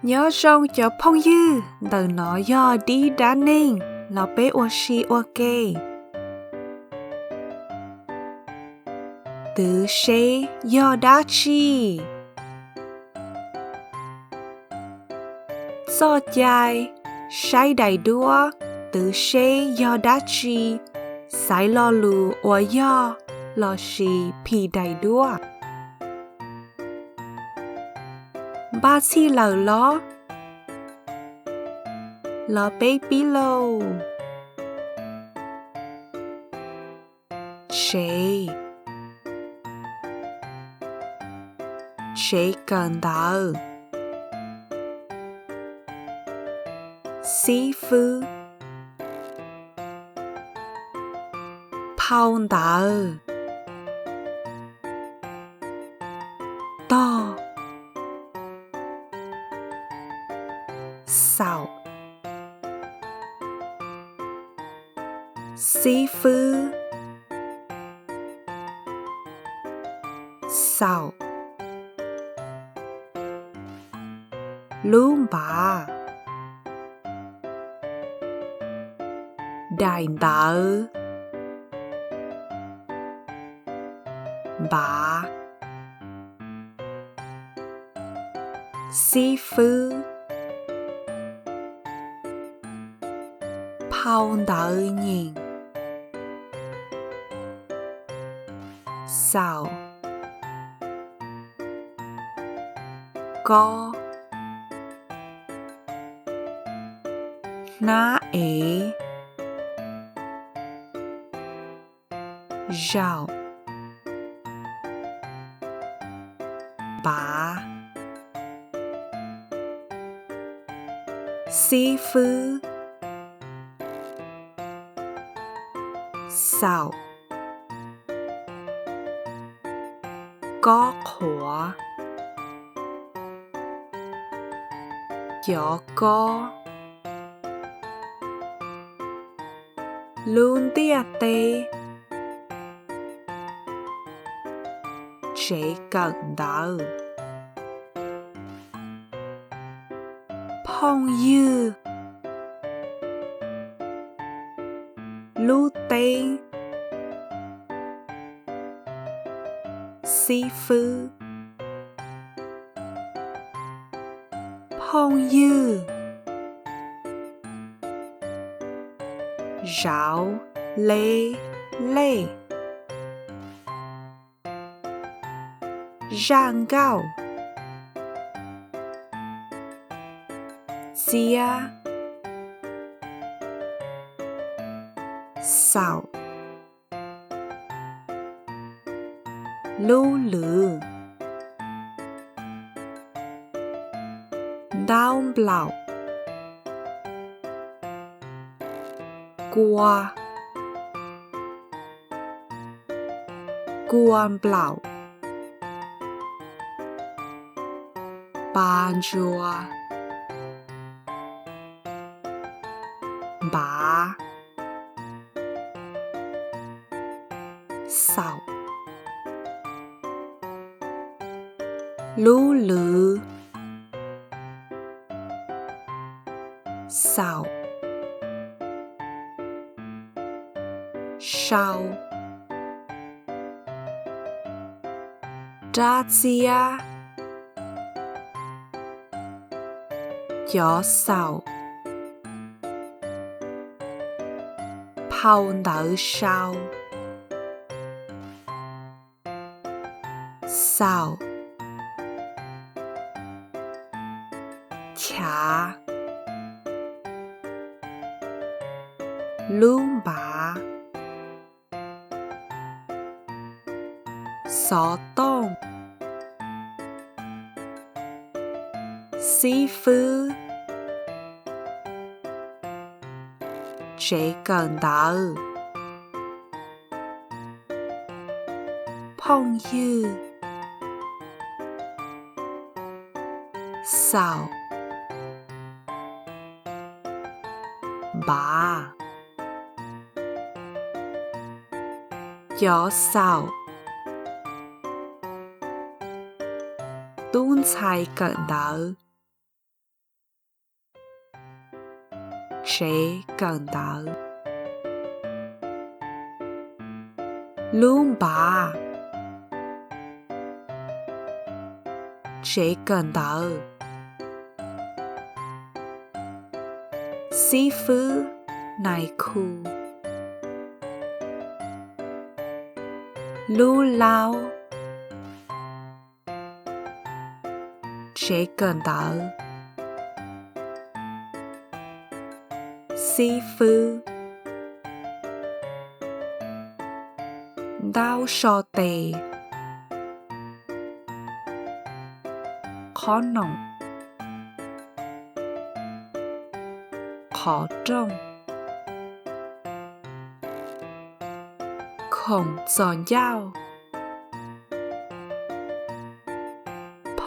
nhớ trong cho phong dư từ nó do đi đá ninh nó bé ô si ô kê từ xe do đá chi do dài sai đầy đua từ xe do đá chi sai lo lù ô do lo si pi đầy đua ba si lờ lo baby low chế cần đỡ seafood pounder to salt seafood salt lumbar đại đỡ bà seafood pounder nhìn salt có na ế rau bà seafood salt có khỏa gió có luôn tia tê chế cần đỡ phong dư lưu tên seafood phong dư rau lê rang gạo chia salt lưu lử đau blau cua blau ban chua bà salt lưu lử salt sau đa chia gió salt pounder sau salt chả lumbar gió tôm seafood chế cần đỡ phong dư salt bà gió salt tún chai cần đỡ chế cần tớ. Luôn bà chế cần tớ. Sĩ phu này khu. Lưu lao chế cần tớ. Sĩ phu đau sò tề. Khó nồng. Khó trông. Khổng giòn dao.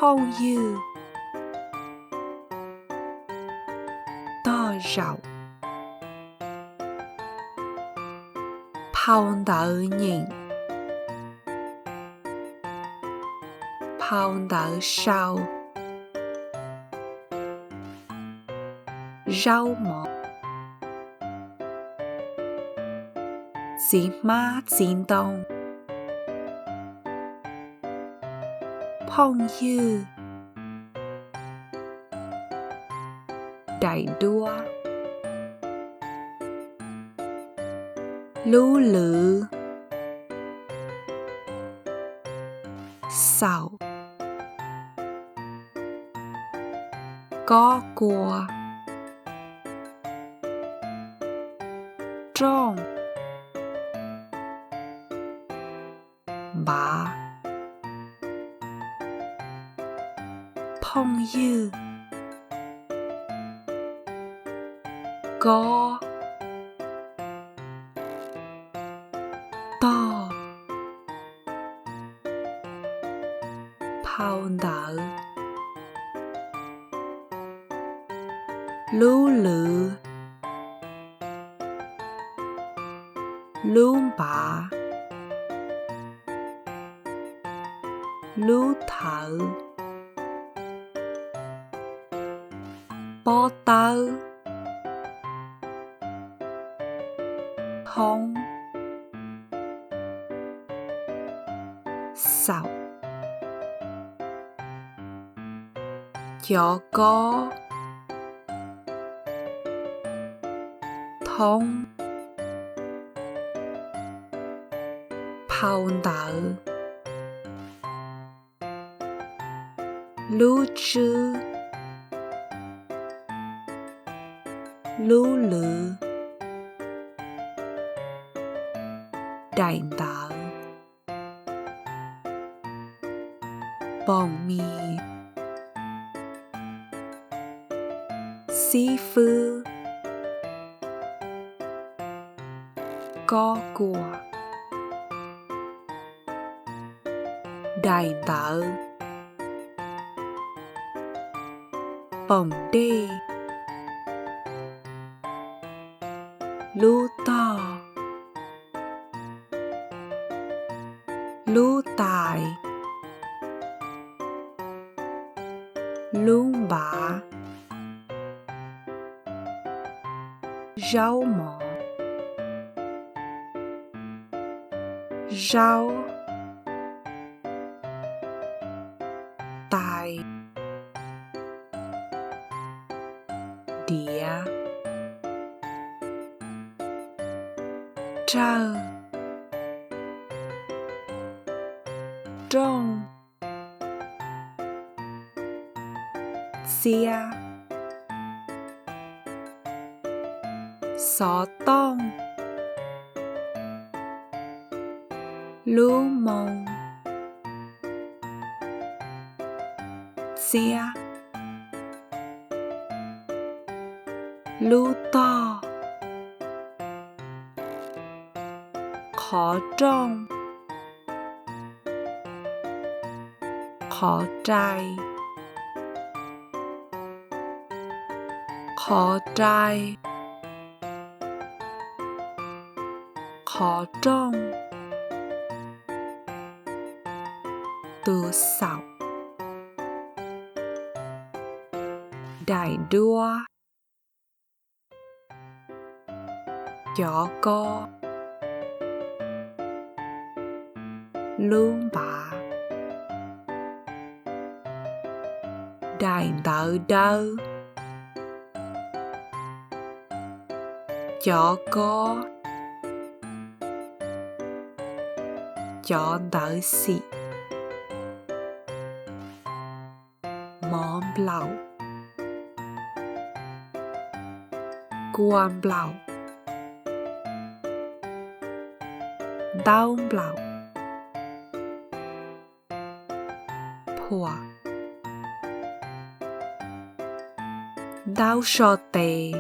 Phong dư. To rộng. Phong đỡ nhìn. Phong đỡ sau. Rau mọc. Dĩ má dĩ đông. Phong dư. Đại đua. Lưu lự. Sạo. Có cua. Trong. Bà. Phong dư. Có. To. Phong đỡ. Lưu lự. Lưu bà. Lưu thở. Bó tơ. Thông. Sạo. Chó có. Thông. Phong đỡ. Lưu trữ. Lưu lự. Đại tớ. Bỏng mì. Sĩ phu. Có của. Đại tớ. Bỏng đê. Lưu to. Lưu tài. Lưu bả. Rau mỏ. Rau. Tài. Đĩa. Trơ. Trong. Xia. Xó tông. Lưu mông. Xia. Lưu to. Khó trông. Khó trai. Khó trai. Khó trông. Từ sạo. Đại đua. chó có luôn bà đại tớ đâu chó có chó tớ xị món blau quan blau đau blau phùa đau sọ tê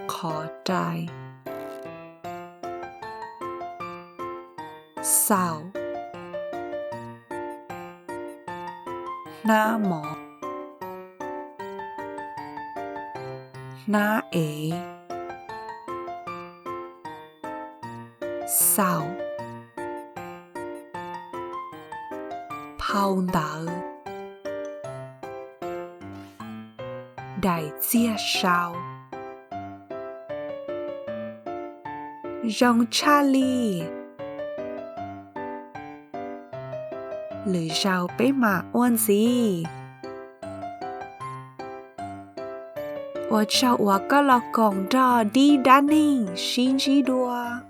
khó trai sao na mỏ na ế sao phao tớ đại chia sao rong Charlie lưỡi rào bé mà oan gì我找我个老公着地丹宁星期多